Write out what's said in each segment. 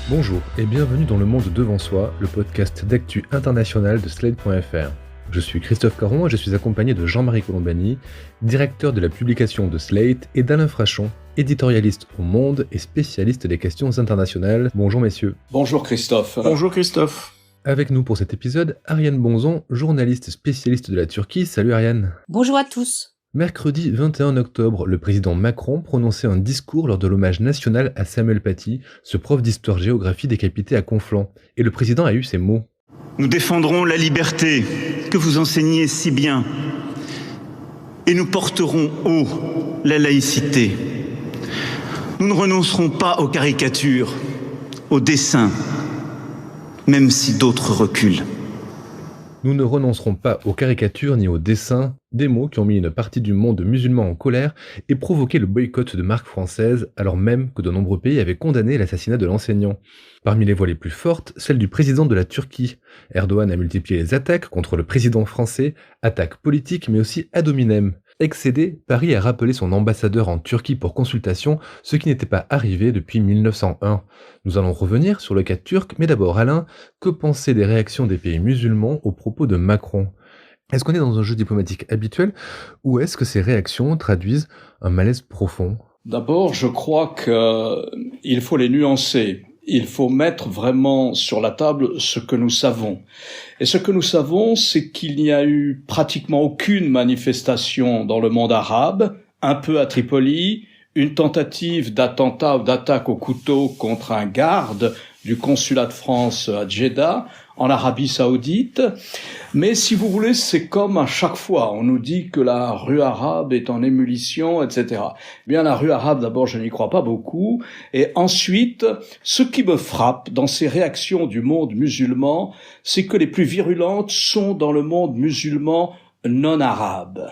Bonjour et bienvenue dans Le Monde Devant Soi, le podcast d'actu international de Slate.fr. Je suis Christophe Caron et je suis accompagné de Jean-Marie Colombani, directeur de la publication de Slate, et d'Alain Frachon, éditorialiste au Monde et spécialiste des questions internationales. Bonjour messieurs. Bonjour Christophe. Bonjour Christophe. Avec nous pour cet épisode, Ariane Bonzon, journaliste spécialiste de la Turquie. Salut Ariane. Bonjour à tous. Mercredi 21 octobre, le président Macron prononçait un discours lors de l'hommage national à Samuel Paty, ce prof d'histoire-géographie décapité à Conflans. Et le président a eu ces mots. Nous défendrons la liberté que vous enseignez si bien et nous porterons haut la laïcité. Nous ne renoncerons pas aux caricatures, aux dessins, même si d'autres reculent. Nous ne renoncerons pas aux caricatures ni aux dessins, des mots qui ont mis une partie du monde musulman en colère et provoqué le boycott de marques françaises, alors même que de nombreux pays avaient condamné l'assassinat de l'enseignant. Parmi les voix les plus fortes, celle du président de la Turquie. Erdogan a multiplié les attaques contre le président français, attaques politiques mais aussi ad hominem. Excédé, Paris a rappelé son ambassadeur en Turquie pour consultation, ce qui n'était pas arrivé depuis 1901. Nous allons revenir sur le cas turc, mais d'abord Alain, que penser des réactions des pays musulmans aux propos de Macron ? Est-ce qu'on est dans un jeu diplomatique habituel, ou est-ce que ces réactions traduisent un malaise profond ? D'abord, je crois qu'il faut les nuancer. Il faut mettre vraiment sur la table ce que nous savons. Et ce que nous savons, c'est qu'il n'y a eu pratiquement aucune manifestation dans le monde arabe, un peu à Tripoli, une tentative d'attentat ou d'attaque au couteau contre un garde du consulat de France à Djeddah, en Arabie Saoudite. Mais si vous voulez, c'est comme à chaque fois. On nous dit que la rue arabe est en ébullition, etc. Eh bien, la rue arabe, d'abord, je n'y crois pas beaucoup. Et ensuite, ce qui me frappe dans ces réactions du monde musulman, c'est que les plus virulentes sont dans le monde musulman non arabe.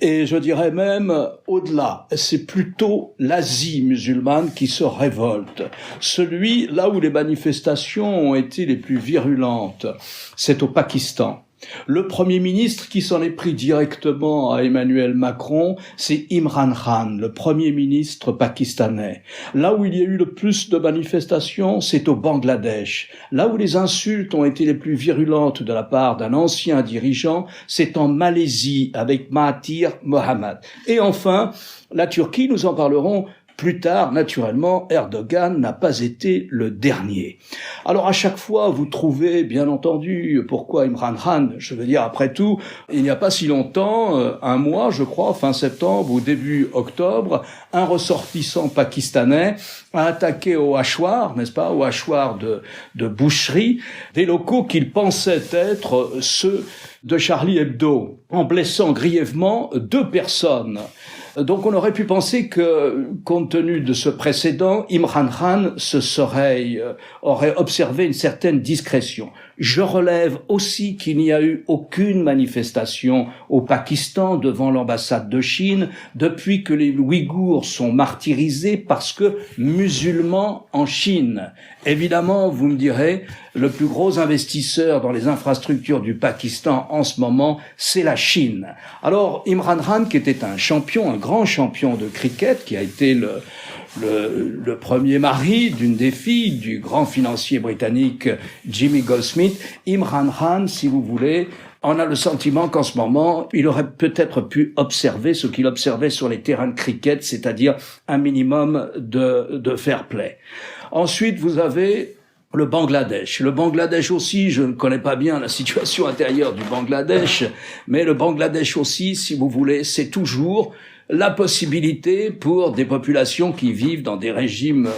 Et je dirais même au-delà, c'est plutôt l'Asie musulmane qui se révolte. Celui là où les manifestations ont été les plus virulentes, c'est au Pakistan. Le Premier ministre qui s'en est pris directement à Emmanuel Macron, c'est Imran Khan, le Premier ministre pakistanais. Là où il y a eu le plus de manifestations, c'est au Bangladesh. Là où les insultes ont été les plus virulentes de la part d'un ancien dirigeant, c'est en Malaisie avec Mahathir Mohamad. Et enfin, la Turquie, nous en parlerons plus tard, naturellement, Erdogan n'a pas été le dernier. Alors à chaque fois, vous trouvez, bien entendu, pourquoi Imran Khan, je veux dire, après tout, il n'y a pas si longtemps, un mois, je crois, fin septembre ou début octobre, un ressortissant pakistanais a attaqué au hachoir, n'est-ce pas, au hachoir de boucherie, des locaux qu'il pensait être ceux de Charlie Hebdo, en blessant grièvement 2 personnes. Donc on aurait pu penser que, compte tenu de ce précédent, Imran Khan aurait observé une certaine discrétion. Je relève aussi qu'il n'y a eu aucune manifestation au Pakistan devant l'ambassade de Chine depuis que les Ouïghours sont martyrisés parce que musulmans en Chine. Évidemment, vous me direz, le plus gros investisseur dans les infrastructures du Pakistan en ce moment, c'est la Chine. Alors, Imran Khan, qui était un grand champion de cricket, qui a été le premier mari d'une des filles du grand financier britannique Jimmy Goldsmith, Imran Khan, si vous voulez, on a le sentiment qu'en ce moment, il aurait peut-être pu observer ce qu'il observait sur les terrains de cricket, c'est-à-dire un minimum de fair play. Ensuite, vous avez le Bangladesh. Le Bangladesh aussi, je ne connais pas bien la situation intérieure du Bangladesh, mais le Bangladesh aussi, si vous voulez, c'est toujours la possibilité pour des populations qui vivent dans des régimes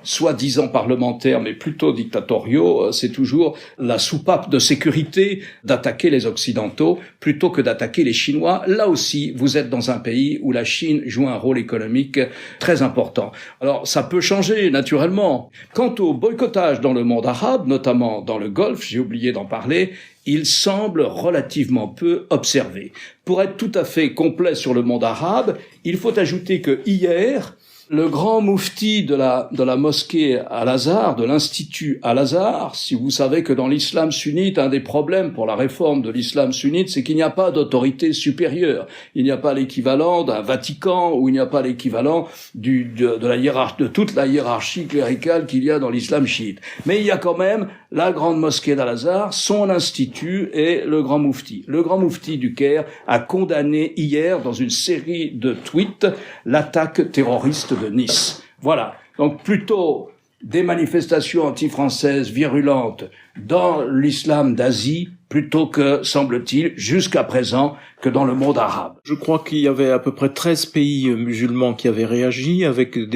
soi-disant parlementaires, mais plutôt dictatoriaux, c'est toujours la soupape de sécurité d'attaquer les Occidentaux plutôt que d'attaquer les Chinois. Là aussi, vous êtes dans un pays où la Chine joue un rôle économique très important. Alors, ça peut changer, naturellement. Quant au boycottage dans le monde arabe, notamment dans le Golfe, j'ai oublié d'en parler, il semble relativement peu observé. Pour être tout à fait complet sur le monde arabe, il faut ajouter que hier, Le grand moufti de la mosquée Al-Azhar, de l'institut Al-Azhar, si vous savez que dans l'islam sunnite, un des problèmes pour la réforme de l'islam sunnite, c'est qu'il n'y a pas d'autorité supérieure. Il n'y a pas l'équivalent d'un Vatican, ou il n'y a pas l'équivalent de toute la hiérarchie cléricale qu'il y a dans l'islam chiite. Mais il y a quand même la grande mosquée d'Al-Azhar, son institut et le grand moufti. Le grand moufti du Caire a condamné hier, dans une série de tweets, l'attaque terroriste de Nice. Voilà. Donc plutôt des manifestations anti-françaises virulentes dans l'islam d'Asie, plutôt que, semble-t-il, jusqu'à présent, que dans le monde arabe. Je crois qu'il y avait à peu près 13 pays musulmans qui avaient réagi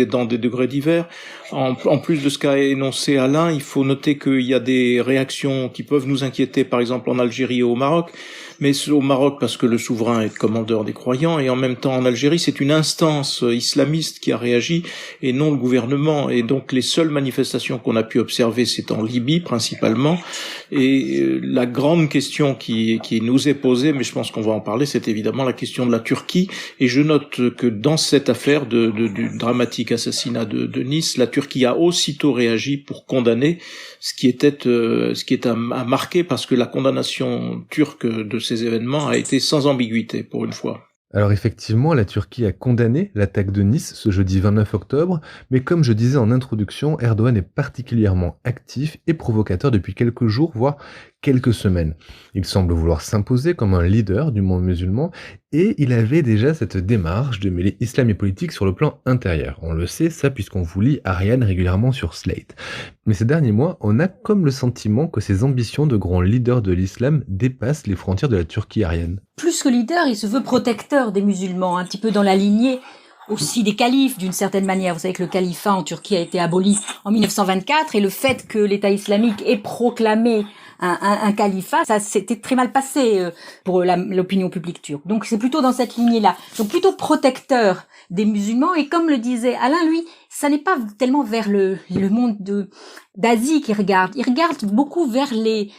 dans des degrés divers. En plus de ce qu'a énoncé Alain, il faut noter qu'il y a des réactions qui peuvent nous inquiéter, par exemple en Algérie et au Maroc. Mais au Maroc parce que le souverain est commandeur des croyants, et en même temps en Algérie c'est une instance islamiste qui a réagi et non le gouvernement. Et donc les seules manifestations qu'on a pu observer c'est en Libye principalement. Et la grande question qui nous est posée, mais je pense qu'on va en parler, c'est évidemment la question de la Turquie. Et je note que dans cette affaire du dramatique assassinat de Nice, la Turquie a aussitôt réagi pour condamner, ce qui est à marquer, parce que la condamnation turque de ces événements a été sans ambiguïté pour une fois. Alors effectivement, la Turquie a condamné l'attaque de Nice ce jeudi 29 octobre, mais comme je disais en introduction, Erdogan est particulièrement actif et provocateur depuis quelques jours, voire quelques semaines. Il semble vouloir s'imposer comme un leader du monde musulman, et il avait déjà cette démarche de mêler islam et politique sur le plan intérieur. On le sait, ça, puisqu'on vous lit Ariane régulièrement sur Slate. Mais ces derniers mois, on a comme le sentiment que ses ambitions de grand leader de l'islam dépassent les frontières de la Turquie, Ariane. Plus que leader, il se veut protecteur des musulmans, un petit peu dans la lignée aussi des califes, d'une certaine manière. Vous savez que le califat en Turquie a été aboli en 1924, et le fait que l'État islamique ait proclamé un califat, ça s'était très mal passé pour l'opinion publique turque. Donc c'est plutôt dans cette lignée-là. Donc plutôt protecteur des musulmans, et comme le disait Alain, lui, ça n'est pas tellement vers le monde d'Asie qu'il regarde. Il regarde beaucoup vers les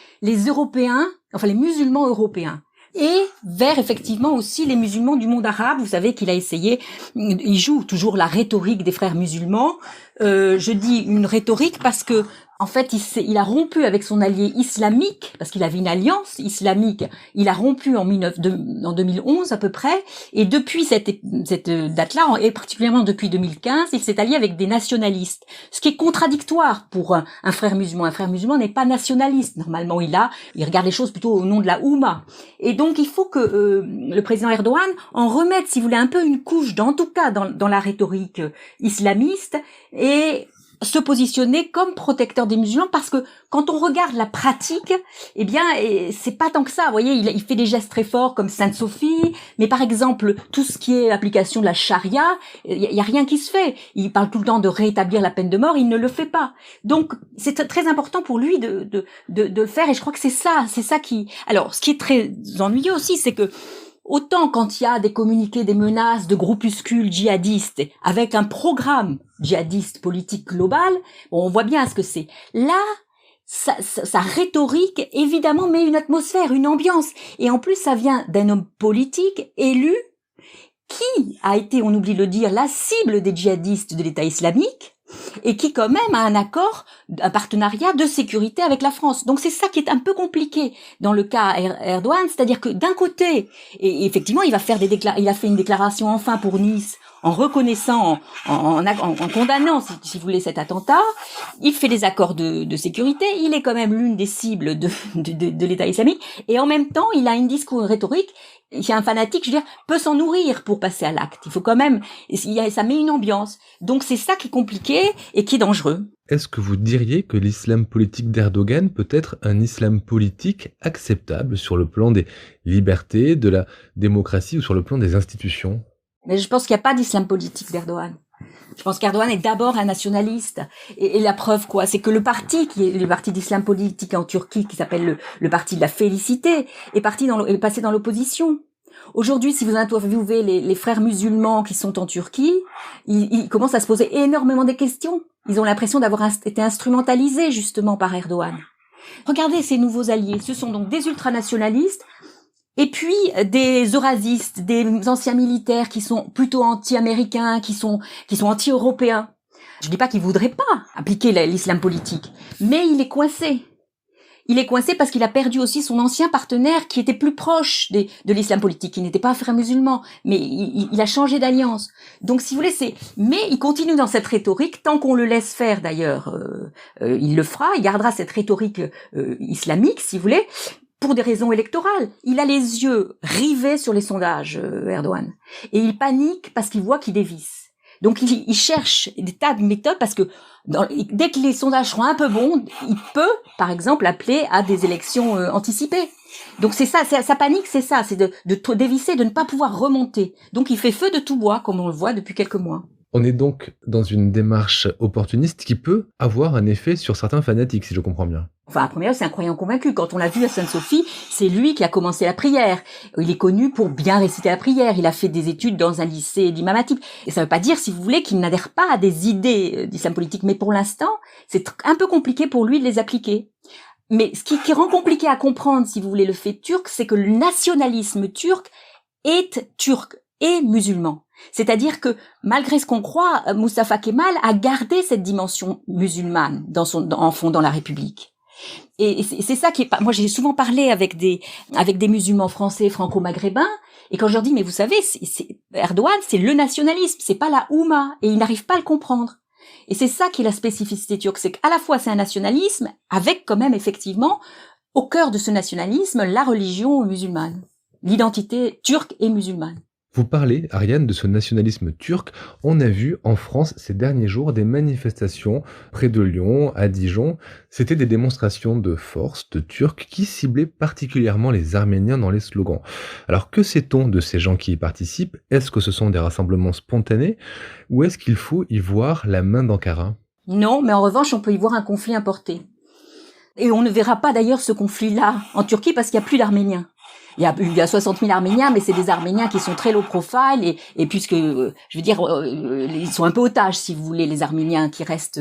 Européens, enfin les musulmans européens. Et vers effectivement aussi les musulmans du monde arabe. Vous savez qu'il a essayé, il joue toujours la rhétorique des frères musulmans. Je dis une rhétorique parce que en fait il a rompu avec son allié islamique, parce qu'il avait une alliance islamique. Il a rompu en 2011 à peu près, et depuis cette date-là, et particulièrement depuis 2015, il s'est allié avec des nationalistes, ce qui est contradictoire pour un frère musulman. Un frère musulman n'est pas nationaliste. Normalement, il regarde les choses plutôt au nom de la Oumma. Et donc il faut que le président Erdogan en remette, si vous voulez, un peu une couche, en tout cas dans la rhétorique islamiste, et se positionner comme protecteur des musulmans, parce que quand on regarde la pratique, eh bien, c'est pas tant que ça. Vous voyez, il fait des gestes très forts comme Sainte-Sophie, mais par exemple, tout ce qui est application de la charia, il y a rien qui se fait. Il parle tout le temps de rétablir la peine de mort, il ne le fait pas. Donc, c'est très important pour lui de le faire, et je crois que c'est ça qui... Alors, ce qui est très ennuyeux aussi, c'est que autant quand il y a des communiqués, des menaces de groupuscules djihadistes avec un programme djihadiste politique global, on voit bien ce que c'est. Là, sa rhétorique, évidemment, met une atmosphère, une ambiance. Et en plus, ça vient d'un homme politique élu qui a été, on oublie de le dire, la cible des djihadistes de l'État islamique, et qui quand même a un partenariat de sécurité avec la France. Donc c'est ça qui est un peu compliqué dans le cas Erdogan, c'est-à-dire que d'un côté, et effectivement il a fait une déclaration enfin pour Nice, en reconnaissant, en condamnant, si vous voulez, cet attentat. Il fait des accords de sécurité, il est quand même l'une des cibles de l'État islamique, et en même temps il a un discours rhétorique. Si un fanatique, je veux dire, peut s'en nourrir pour passer à l'acte. Il faut quand même, ça met une ambiance. Donc c'est ça qui est compliqué et qui est dangereux. Est-ce que vous diriez que l'islam politique d'Erdogan peut être un islam politique acceptable sur le plan des libertés, de la démocratie ou sur le plan des institutions? Mais je pense qu'il n'y a pas d'islam politique d'Erdogan. Je pense qu'Erdogan est d'abord un nationaliste. Et la preuve, quoi, c'est que le parti d'islam politique en Turquie, qui s'appelle le parti de la félicité, est passé dans l'opposition. Aujourd'hui, si vous interviewez les frères musulmans qui sont en Turquie, ils commencent à se poser énormément des questions. Ils ont l'impression d'avoir été instrumentalisés, justement, par Erdogan. Regardez ces nouveaux alliés. Ce sont donc des ultranationalistes, Et puis des eurasistes, des anciens militaires qui sont plutôt anti-américains, qui sont anti-européens. Je dis pas qu'il voudrait pas appliquer l'islam politique, mais il est coincé. Il est coincé parce qu'il a perdu aussi son ancien partenaire qui était plus proche de l'islam politique, qui n'était pas un frère musulman, mais il a changé d'alliance. Donc si vous voulez, mais il continue dans cette rhétorique, tant qu'on le laisse faire d'ailleurs, il le fera, il gardera cette rhétorique islamique, si vous voulez, pour des raisons électorales. Il a les yeux rivés sur les sondages, Erdogan. Et il panique parce qu'il voit qu'il dévisse. Donc il cherche des tas de méthodes parce que dès que les sondages seront un peu bons, il peut, par exemple, appeler à des élections anticipées. Donc c'est ça, sa panique, c'est ça, c'est de dévisser, de ne pas pouvoir remonter. Donc il fait feu de tout bois, comme on le voit depuis quelques mois. On est donc dans une démarche opportuniste qui peut avoir un effet sur certains fanatiques, si je comprends bien. Enfin, à première vue, c'est un croyant convaincu. Quand on l'a vu à Sainte-Sophie, c'est lui qui a commencé la prière. Il est connu pour bien réciter la prière. Il a fait des études dans un lycée d'Imam Hatib. Et ça ne veut pas dire, si vous voulez, qu'il n'adhère pas à des idées d'islam politique. Mais pour l'instant, c'est un peu compliqué pour lui de les appliquer. Mais ce qui rend compliqué à comprendre, si vous voulez, le fait turc, c'est que le nationalisme turc est turc et musulman. C'est-à-dire que, malgré ce qu'on croit, Mustafa Kemal a gardé cette dimension musulmane en fondant la République. Et c'est ça qui est moi j'ai souvent parlé avec des musulmans français franco-maghrébins, et quand je leur dis mais vous savez Erdogan c'est le nationalisme, c'est pas la Oumma, et ils n'arrivent pas à le comprendre. Et c'est ça qui est la spécificité turque, c'est qu'à la fois c'est un nationalisme avec quand même effectivement au cœur de ce nationalisme la religion musulmane, l'identité turque et musulmane. Vous parlez, Ariane, de ce nationalisme turc. On a vu en France ces derniers jours des manifestations près de Lyon, à Dijon. C'était des démonstrations de force de Turcs qui ciblaient particulièrement les Arméniens dans les slogans. Alors que sait-on de ces gens qui y participent? Est-ce que ce sont des rassemblements spontanés ou est-ce qu'il faut y voir la main d'Ankara? Non, mais en revanche, on peut y voir un conflit importé. Et on ne verra pas d'ailleurs ce conflit-là en Turquie parce qu'il n'y a plus d'Arméniens. Il y a 60 000 Arméniens, mais c'est des Arméniens qui sont très low profile et puisque, je veux dire, ils sont un peu otages, si vous voulez, les Arméniens qui restent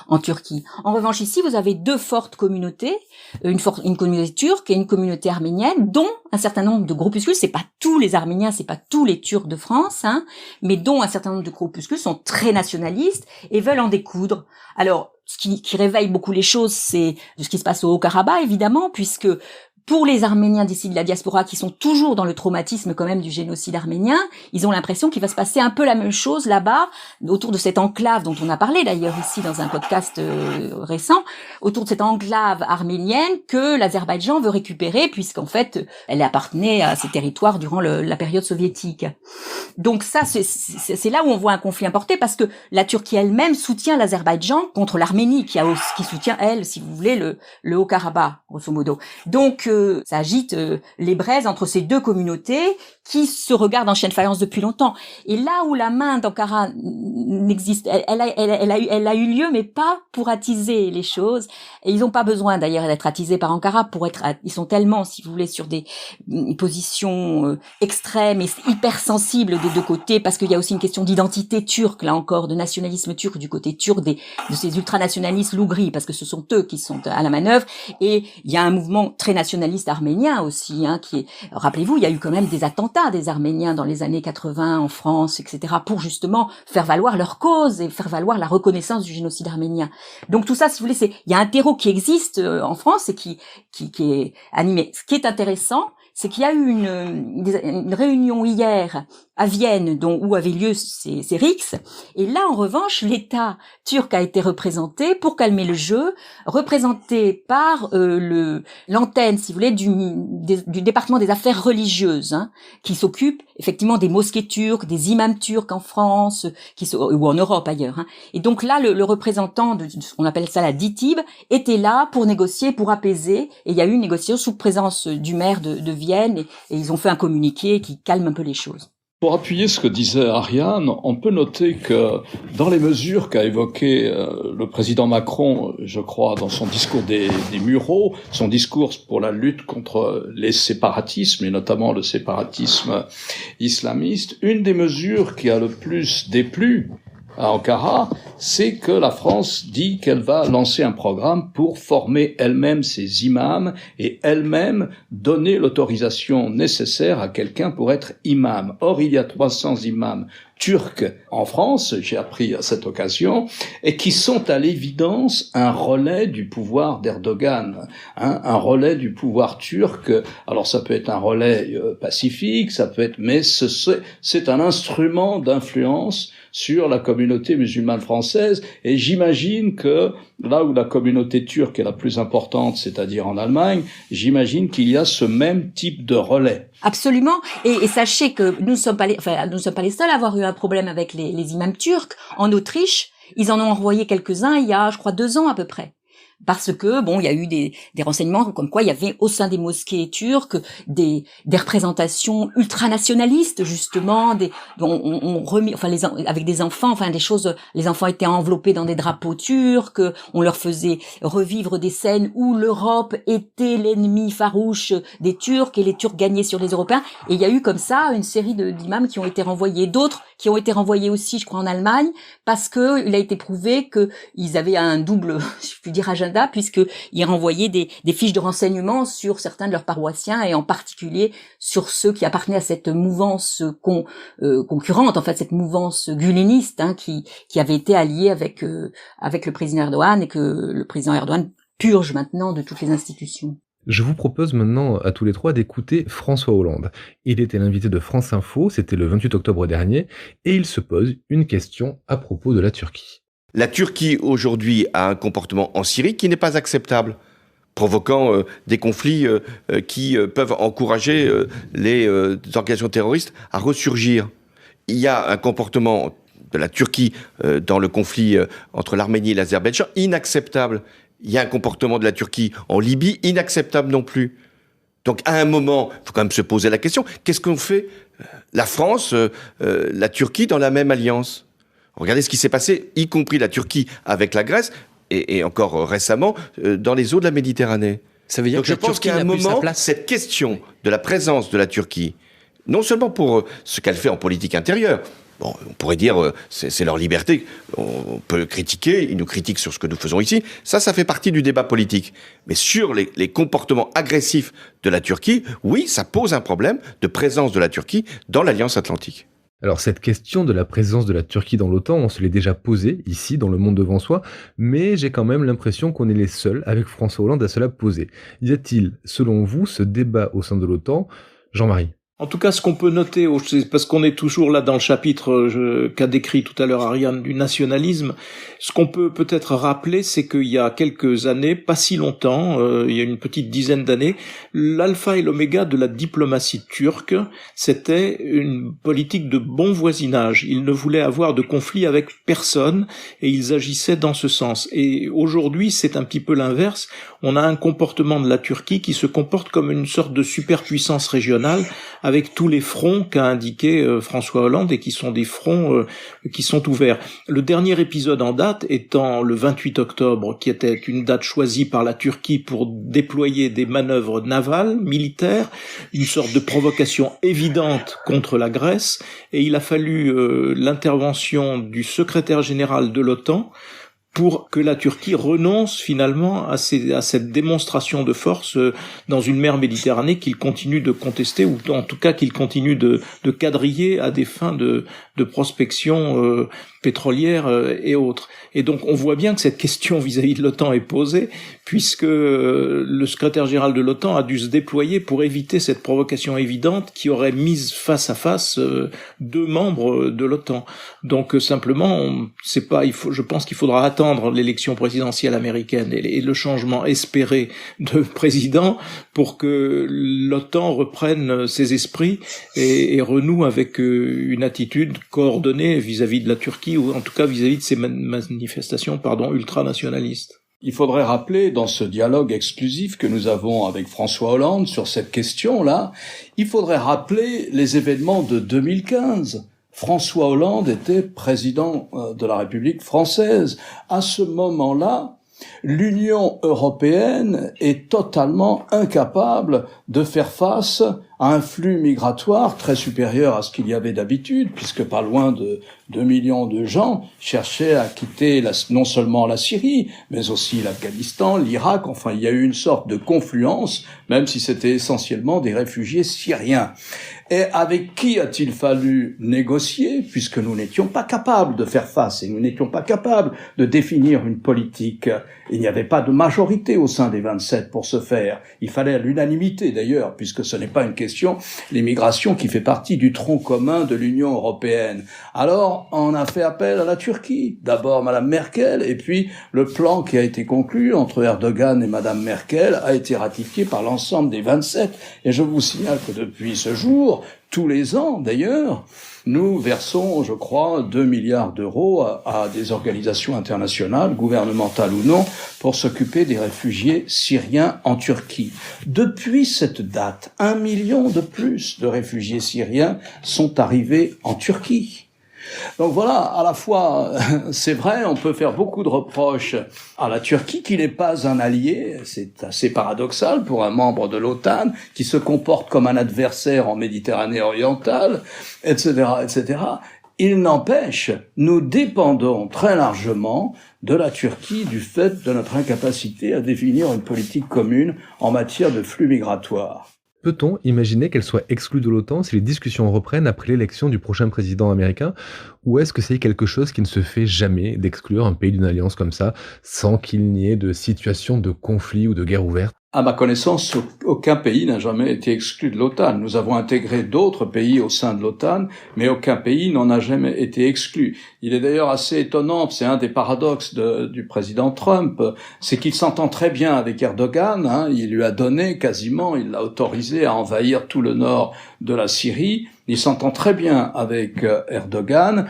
en Turquie. En revanche, ici, vous avez deux fortes communautés, une communauté turque et une communauté arménienne, dont un certain nombre de groupuscules, c'est pas tous les Arméniens, c'est pas tous les Turcs de France, mais dont un certain nombre de groupuscules sont très nationalistes et veulent en découdre. Alors, ce qui réveille beaucoup les choses, c'est ce qui se passe au Haut-Karabakh, évidemment, puisque pour les Arméniens d'ici de la diaspora qui sont toujours dans le traumatisme quand même du génocide arménien, ils ont l'impression qu'il va se passer un peu la même chose là-bas, autour de cette enclave dont on a parlé d'ailleurs ici dans un podcast récent, autour de cette enclave arménienne que l'Azerbaïdjan veut récupérer puisqu'en fait elle appartenait à ces territoires durant la période soviétique. Donc ça c'est là où on voit un conflit importé parce que la Turquie elle-même soutient l'Azerbaïdjan contre l'Arménie qui soutient elle, si vous voulez, le Haut-Karabakh grosso modo. Donc ça agite les braises entre ces deux communautés qui se regardent en chien de faïence depuis longtemps. Et là où la main d'Ankara n'existe, elle a eu lieu, mais pas pour attiser les choses. Et ils n'ont pas besoin d'ailleurs d'être attisés par Ankara ils sont tellement, si vous voulez, sur des positions extrêmes et hypersensibles des deux côtés, parce qu'il y a aussi une question d'identité turque, là encore, de nationalisme turc du côté turc de ces ultranationalistes lougris, parce que ce sont eux qui sont à la manœuvre. Et il y a un mouvement très nationaliste arménien aussi, qui est, rappelez-vous, il y a eu quand même des attentats des Arméniens dans les années 80 en France, etc., pour justement faire valoir leur cause et faire valoir la reconnaissance du génocide arménien. Donc tout ça, si vous voulez, il y a un terreau qui existe en France et qui est animé. Ce qui est intéressant, c'est qu'il y a eu une réunion hier à Vienne, où avait lieu ces RIX, et là, en revanche, l'État turc a été représenté pour calmer le jeu, représenté par l'antenne, si vous voulez, du département des affaires religieuses, qui s'occupe effectivement des mosquées turques, des imams turcs en France, ou en Europe ailleurs. Et donc là, le représentant de ce qu'on appelle ça la DİTİB était là pour négocier, pour apaiser, et il y a eu une négociation sous présence du maire de Vienne, et ils ont fait un communiqué qui calme un peu les choses. Pour appuyer ce que disait Ariane, on peut noter que dans les mesures qu'a évoquées le président Macron, je crois, dans son discours des Mureaux, son discours pour la lutte contre les séparatismes, et notamment le séparatisme islamiste, une des mesures qui a le plus déplu à Ankara, c'est que la France dit qu'elle va lancer un programme pour former elle-même ses imams et elle-même donner l'autorisation nécessaire à quelqu'un pour être imam. Or, il y a 300 imams turcs en France, j'ai appris à cette occasion, et qui sont à l'évidence un relais du pouvoir d'Erdogan, un relais du pouvoir turc. Alors ça peut être un relais pacifique, ça peut être, mais c'est un instrument d'influence sur la communauté musulmane française, et j'imagine que là où la communauté turque est la plus importante, c'est-à-dire en Allemagne, j'imagine qu'il y a ce même type de relais. Absolument. Et sachez que nous ne sommes pas les seuls à avoir eu un problème avec les imams turcs. En Autriche, ils en ont envoyé quelques-uns il y a, je crois, 2 ans à peu près. Parce que, bon, il y a eu des renseignements comme quoi il y avait au sein des mosquées turques des représentations ultranationalistes, justement, avec des enfants, des choses, les enfants étaient enveloppés dans des drapeaux turcs, on leur faisait revivre des scènes où l'Europe était l'ennemi farouche des Turcs et les Turcs gagnaient sur les Européens. Et il y a eu comme ça une série d'imams qui ont été renvoyés, d'autres qui ont été renvoyés aussi, je crois, en Allemagne, parce que il a été prouvé que ils avaient un double, je puis dire, agenda, puisqu'ils renvoyaient des fiches de renseignements sur certains de leurs paroissiens, et en particulier sur ceux qui appartenaient à cette mouvance concurrente, en fait, cette mouvance guleniste, qui avait été alliée avec le président Erdogan, et que le président Erdogan purge maintenant de toutes les institutions. Je vous propose maintenant à tous les trois d'écouter François Hollande. Il était l'invité de France Info, c'était le 28 octobre dernier, et il se pose une question à propos de la Turquie. La Turquie aujourd'hui a un comportement en Syrie qui n'est pas acceptable, provoquant des conflits qui peuvent encourager les organisations terroristes à ressurgir. Il y a un comportement de la Turquie dans le conflit entre l'Arménie et l'Azerbaïdjan inacceptable. Il y a un comportement de la Turquie en Libye inacceptable non plus. Donc à un moment, il faut quand même se poser la question, qu'est-ce qu'on fait, la France, la Turquie dans la même alliance ? Regardez ce qui s'est passé, y compris la Turquie avec la Grèce, et encore récemment, dans les eaux de la Méditerranée. Ça veut dire donc que je pense qu'à un moment, cette question de la présence de la Turquie, non seulement pour ce qu'elle fait en politique intérieure, bon, on pourrait dire c'est leur liberté, on peut critiquer, ils nous critiquent sur ce que nous faisons ici, ça fait partie du débat politique. Mais sur les comportements agressifs de la Turquie, oui, ça pose un problème de présence de la Turquie dans l'Alliance Atlantique. Alors cette question de la présence de la Turquie dans l'OTAN, on se l'est déjà posée ici dans Le Monde devant soi, mais j'ai quand même l'impression qu'on est les seuls avec François Hollande à se la poser. Y a-t-il, selon vous, ce débat au sein de l'OTAN ? Jean-Marie ? En tout cas, ce qu'on peut noter, parce qu'on est toujours là dans le chapitre qu'a décrit tout à l'heure Ariane du nationalisme, ce qu'on peut peut-être rappeler, c'est qu'il y a quelques années, pas si longtemps, il y a une petite dizaine d'années, l'alpha et l'oméga de la diplomatie turque, c'était une politique de bon voisinage. Ils ne voulaient avoir de conflit avec personne et ils agissaient dans ce sens. Et aujourd'hui, c'est un petit peu l'inverse. On a un comportement de la Turquie qui se comporte comme une sorte de superpuissance régionale, avec tous les fronts qu'a indiqué François Hollande, et qui sont des fronts qui sont ouverts. Le dernier épisode en date étant le 28 octobre, qui était une date choisie par la Turquie pour déployer des manœuvres navales, militaires, une sorte de provocation évidente contre la Grèce, et il a fallu l'intervention du secrétaire général de l'OTAN pour que la Turquie renonce finalement à cette démonstration de force dans une mer Méditerranée qu'il continue de contester, ou en tout cas qu'il continue de quadriller à des fins de prospection pétrolière et autres. Et donc on voit bien que cette question vis-à-vis de l'OTAN est posée, puisque le secrétaire général de l'OTAN a dû se déployer pour éviter cette provocation évidente qui aurait mise face à face 2 membres de l'OTAN. Donc simplement, je pense qu'il faudra attendre l'élection présidentielle américaine et le changement espéré de président pour que l'OTAN reprenne ses esprits et renoue avec une attitude coordonnée vis-à-vis de la Turquie, ou en tout cas vis-à-vis de ces manifestations ultranationalistes. Il faudrait rappeler, dans ce dialogue exclusif que nous avons avec François Hollande sur cette question-là, il faudrait rappeler les événements de 2015. François Hollande était président de la République française. À ce moment-là, l'Union européenne est totalement incapable de faire face à un flux migratoire très supérieur à ce qu'il y avait d'habitude, puisque pas loin de 2 millions de gens cherchaient à quitter non seulement la Syrie, mais aussi l'Afghanistan, l'Irak. Enfin, il y a eu une sorte de confluence, même si c'était essentiellement des réfugiés syriens. Et avec qui a-t-il fallu négocier, puisque nous n'étions pas capables de faire face et nous n'étions pas capables de définir une politique. Il n'y avait pas de majorité au sein des 27 pour ce faire. Il fallait l'unanimité d'ailleurs, puisque ce n'est pas une question, l'immigration qui fait partie du tronc commun de l'Union européenne. Alors, on a fait appel à la Turquie. D'abord Madame Merkel, et puis le plan qui a été conclu entre Erdogan et Madame Merkel a été ratifié par l'ensemble des 27. Et je vous signale que depuis ce jour, tous les ans d'ailleurs, nous versons, je crois, 2 milliards d'euros à des organisations internationales, gouvernementales ou non, pour s'occuper des réfugiés syriens en Turquie. Depuis cette date, 1 million de plus de réfugiés syriens sont arrivés en Turquie. Donc voilà, à la fois, c'est vrai, on peut faire beaucoup de reproches à la Turquie, qui n'est pas un allié, c'est assez paradoxal pour un membre de l'OTAN, qui se comporte comme un adversaire en Méditerranée orientale, etc., etc. Il n'empêche, nous dépendons très largement de la Turquie du fait de notre incapacité à définir une politique commune en matière de flux migratoires. Peut-on imaginer qu'elle soit exclue de l'OTAN si les discussions reprennent après l'élection du prochain président américain? Ou est-ce que c'est quelque chose qui ne se fait jamais d'exclure un pays d'une alliance comme ça sans qu'il n'y ait de situation de conflit ou de guerre ouverte? À ma connaissance, aucun pays n'a jamais été exclu de l'OTAN. Nous avons intégré d'autres pays au sein de l'OTAN, mais aucun pays n'en a jamais été exclu. Il est d'ailleurs assez étonnant, c'est un des paradoxes du président Trump, c'est qu'il s'entend très bien avec Erdogan, il lui a donné quasiment, il l'a autorisé à envahir tout le nord de la Syrie. Il s'entend très bien avec Erdogan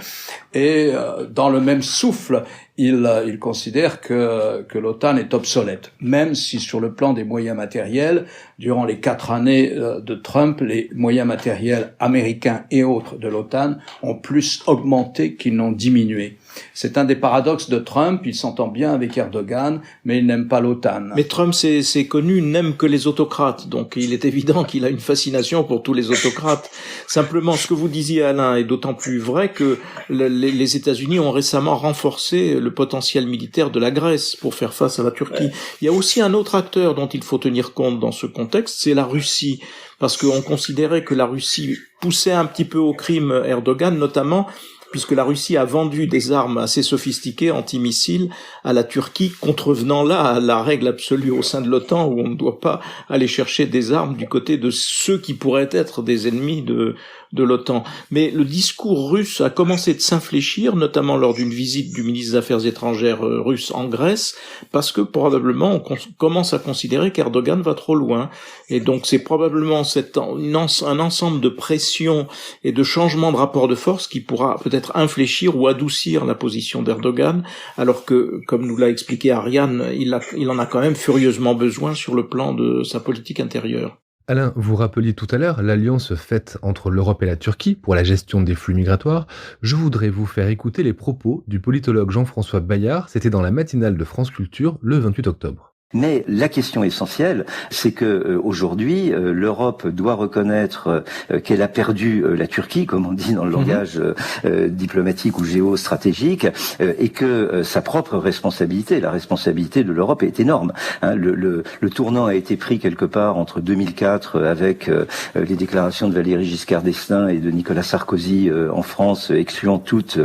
et dans le même souffle, il considère que l'OTAN est obsolète, même si sur le plan des moyens matériels, durant les 4 années de Trump, les moyens matériels américains et autres de l'OTAN ont plus augmenté qu'ils n'ont diminué. C'est un des paradoxes de Trump, il s'entend bien avec Erdogan, mais il n'aime pas l'OTAN. Mais Trump, c'est connu, n'aime que les autocrates, donc il est évident qu'il a une fascination pour tous les autocrates. Simplement, ce que vous disiez, Alain, est d'autant plus vrai que les États-Unis ont récemment renforcé le potentiel militaire de la Grèce pour faire face à la Turquie. Ouais. Il y a aussi un autre acteur dont il faut tenir compte dans ce contexte, c'est la Russie, parce qu'on considérait que la Russie poussait un petit peu au crime Erdogan, notamment puisque la Russie a vendu des armes assez sophistiquées antimissiles à la Turquie, contrevenant là à la règle absolue au sein de l'OTAN où on ne doit pas aller chercher des armes du côté de ceux qui pourraient être des ennemis de l'OTAN. Mais le discours russe a commencé de s'infléchir, notamment lors d'une visite du ministre des Affaires étrangères russe en Grèce, parce que probablement on commence à considérer qu'Erdogan va trop loin. Et donc c'est probablement un ensemble de pressions et de changements de rapport de force qui pourra peut-être infléchir ou adoucir la position d'Erdogan, alors que, comme nous l'a expliqué Ariane, il en a quand même furieusement besoin sur le plan de sa politique intérieure. Alain, vous rappeliez tout à l'heure l'alliance faite entre l'Europe et la Turquie pour la gestion des flux migratoires. Je voudrais vous faire écouter les propos du politologue Jean-François Bayard, c'était dans la matinale de France Culture le 28 octobre. Mais la question essentielle, c'est que aujourd'hui, l'Europe doit reconnaître qu'elle a perdu la Turquie, comme on dit dans le langage diplomatique ou géostratégique, et que sa propre responsabilité, la responsabilité de l'Europe est énorme. Le tournant a été pris quelque part entre 2004 avec les déclarations de Valéry Giscard d'Estaing et de Nicolas Sarkozy en France, excluant toute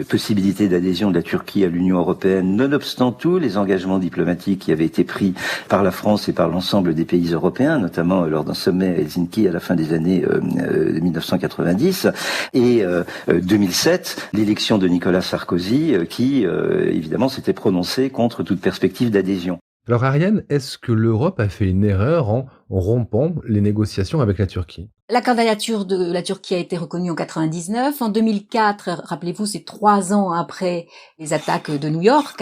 possibilité d'adhésion de la Turquie à l'Union européenne, nonobstant tous les engagements diplomatiques qui avait été pris par la France et par l'ensemble des pays européens, notamment lors d'un sommet à Helsinki à la fin des années 1990, et 2007, l'élection de Nicolas Sarkozy qui, évidemment, s'était prononcé contre toute perspective d'adhésion. Alors Ariane, est-ce que l'Europe a fait une erreur en rompant les négociations avec la Turquie? La candidature de la Turquie a été reconnue en 99. En 2004, rappelez-vous, c'est 3 ans après les attaques de New York.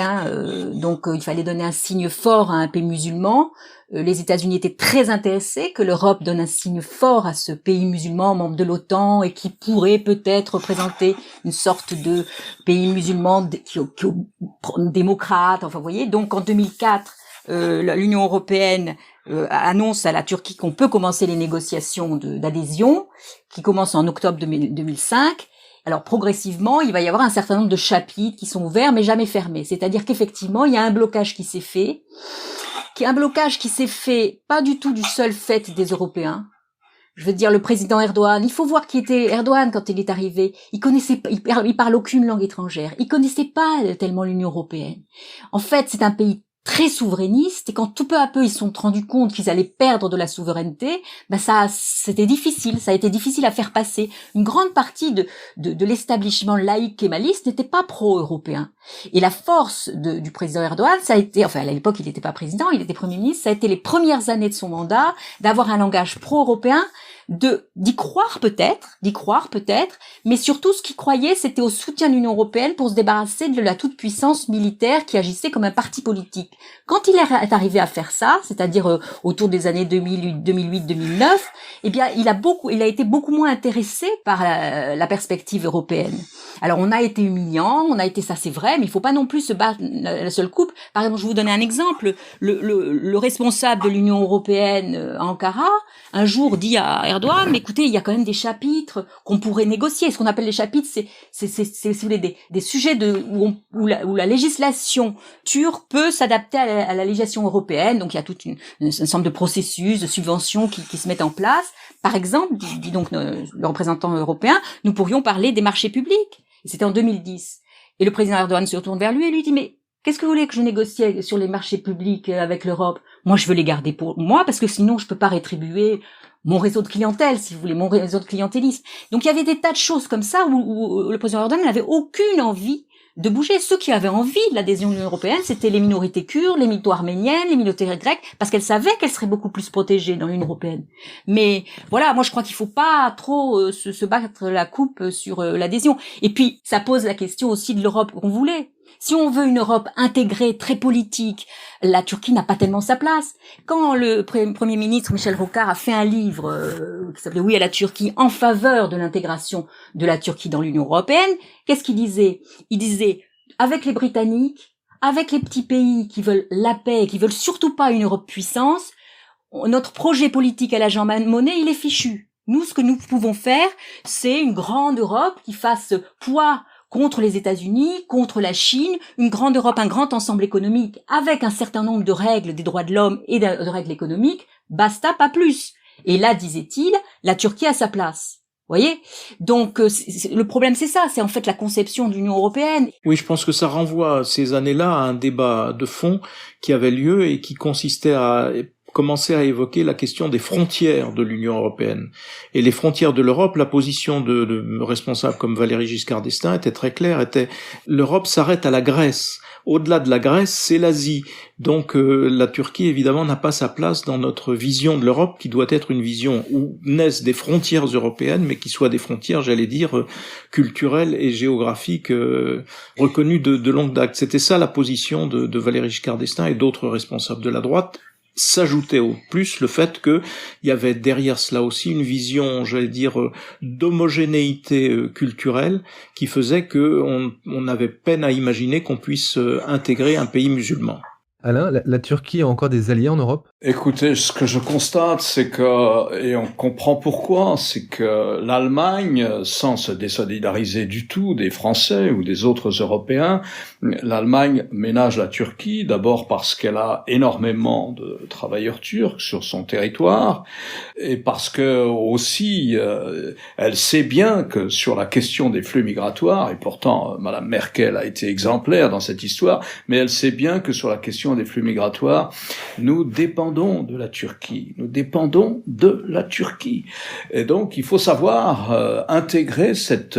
Donc il fallait donner un signe fort à un pays musulman. Les États-Unis étaient très intéressés que l'Europe donne un signe fort à ce pays musulman, membre de l'OTAN, et qui pourrait peut-être représenter une sorte de pays musulman démocrate. Enfin, vous voyez. Donc en 2004, l'Union européenne annonce à la Turquie qu'on peut commencer les négociations d'adhésion, qui commencent en octobre 2005. Alors progressivement, il va y avoir un certain nombre de chapitres qui sont ouverts mais jamais fermés. C'est-à-dire qu'effectivement, il y a un blocage qui s'est fait, pas du tout du seul fait des Européens. Je veux dire, le président Erdogan, il faut voir qui était Erdogan quand il est arrivé. Il parle aucune langue étrangère. Il connaissait pas tellement l'Union européenne. En fait, c'est un pays très souverainiste, et quand tout peu à peu ils se sont rendus compte qu'ils allaient perdre de la souveraineté, ça a été difficile à faire passer. Une grande partie de l'établissement laïque kémaliste n'était pas pro-européen. Et la force du président Erdogan, ça a été, enfin à l'époque il n'était pas président, il était Premier ministre, ça a été les premières années de son mandat d'avoir un langage pro-européen, d'y croire peut-être, mais surtout ce qu'il croyait, c'était au soutien de l'Union européenne pour se débarrasser de la toute-puissance militaire qui agissait comme un parti politique. Quand il est arrivé à faire ça, c'est-à-dire autour des années 2008-2009, eh bien, il a été beaucoup moins intéressé par la perspective européenne. Alors, on a été humiliant, ça c'est vrai, mais il faut pas non plus se battre la seule coupe. Par exemple, je vais vous donner un exemple. Le responsable de l'Union européenne à Ankara, un jour dit à Erdogan, mais écoutez, il y a quand même des chapitres qu'on pourrait négocier. Ce qu'on appelle les chapitres, c'est si vous voulez, des sujets où la législation turque peut s'adapter à la législation européenne. Donc, il y a tout un ensemble de processus, de subventions qui se mettent en place. Par exemple, dit donc le représentant européen, nous pourrions parler des marchés publics. Et c'était en 2010. Et le président Erdogan se retourne vers lui et lui dit, mais qu'est-ce que vous voulez que je négocie sur les marchés publics avec l'Europe? Moi, je veux les garder pour moi parce que sinon, je peux pas rétribuer mon réseau de clientèle, si vous voulez, mon réseau de clientélisme. Donc, il y avait des tas de choses comme ça où le président Erdogan n'avait aucune envie de bouger. Ceux qui avaient envie de l'adhésion de l'Union européenne, c'était les minorités kurdes, les minorités arméniennes, les minorités grecques, parce qu'elles savaient qu'elles seraient beaucoup plus protégées dans l'Union européenne. Mais voilà, moi je crois qu'il faut pas trop se battre la coupe sur l'adhésion. Et puis, ça pose la question aussi de l'Europe qu'on voulait. Si on veut une Europe intégrée, très politique, la Turquie n'a pas tellement sa place. Quand le Premier ministre Michel Rocard a fait un livre qui s'appelait « Oui à la Turquie » en faveur de l'intégration de la Turquie dans l'Union européenne, qu'est-ce qu'il disait? Il disait, avec les Britanniques, avec les petits pays qui veulent la paix et qui veulent surtout pas une Europe puissance, notre projet politique à la Jean Monnet, il est fichu. Nous, ce que nous pouvons faire, c'est une grande Europe qui fasse poids contre les États-Unis, contre la Chine, une grande Europe, un grand ensemble économique avec un certain nombre de règles des droits de l'homme et de règles économiques, basta, pas plus. Et là, disait-il, la Turquie a sa place. Vous voyez? Donc, le problème, c'est ça, c'est en fait la conception de l'Union européenne. Oui, je pense que ça renvoie ces années-là à un débat de fond qui avait lieu et qui consistait à commencer à évoquer la question des frontières de l'Union européenne. Et les frontières de l'Europe, la position de responsables comme Valéry Giscard d'Estaing était très claire, l'Europe s'arrête à la Grèce. Au-delà de la Grèce, c'est l'Asie. Donc la Turquie, évidemment, n'a pas sa place dans notre vision de l'Europe, qui doit être une vision où naissent des frontières européennes, mais qui soient des frontières, j'allais dire, culturelles et géographiques reconnues de longue date. C'était ça la position de Valéry Giscard d'Estaing et d'autres responsables de la droite. S'ajoutait au plus le fait que il y avait derrière cela aussi une vision, j'allais dire, d'homogénéité culturelle qui faisait que on avait peine à imaginer qu'on puisse intégrer un pays musulman. Alain, la Turquie a encore des alliés en Europe? Écoutez, ce que je constate, c'est que, et on comprend pourquoi, c'est que l'Allemagne, sans se désolidariser du tout des Français ou des autres Européens, l'Allemagne ménage la Turquie, d'abord parce qu'elle a énormément de travailleurs turcs sur son territoire, et parce que aussi, elle sait bien que sur la question des flux migratoires, et pourtant, Madame Merkel a été exemplaire dans cette histoire, mais elle sait bien que sur la question des flux migratoires, nous dépendons de la Turquie. Nous dépendons de la Turquie. Et donc, il faut savoir intégrer cette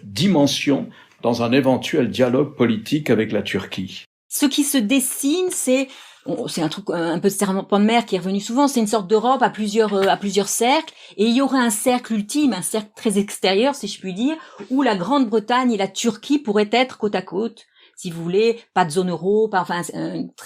dimension dans un éventuel dialogue politique avec la Turquie. Ce qui se dessine, c'est un truc un peu de serpent de mer qui est revenu souvent, c'est une sorte d'Europe à plusieurs cercles, et il y aurait un cercle ultime, un cercle très extérieur, si je puis dire, où la Grande-Bretagne et la Turquie pourraient être côte à côte. Si vous voulez, pas de zone euro,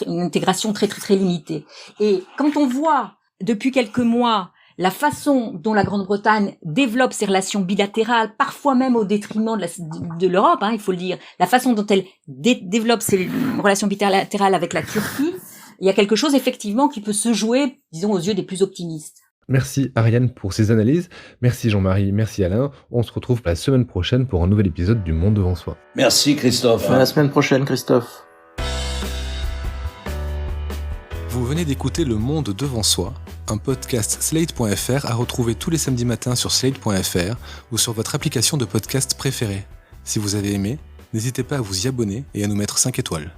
une intégration très très très limitée. Et quand on voit depuis quelques mois la façon dont la Grande-Bretagne développe ses relations bilatérales, parfois même au détriment de l'Europe, il faut le dire, la façon dont elle développe ses relations bilatérales avec la Turquie, il y a quelque chose effectivement qui peut se jouer, disons, aux yeux des plus optimistes. Merci Ariane pour ces analyses, merci Jean-Marie, merci Alain. On se retrouve la semaine prochaine pour un nouvel épisode du Monde devant soi. Merci Christophe. À la semaine prochaine, Christophe. Vous venez d'écouter Le Monde devant soi, un podcast Slate.fr à retrouver tous les samedis matins sur Slate.fr ou sur votre application de podcast préférée. Si vous avez aimé, n'hésitez pas à vous y abonner et à nous mettre 5 étoiles.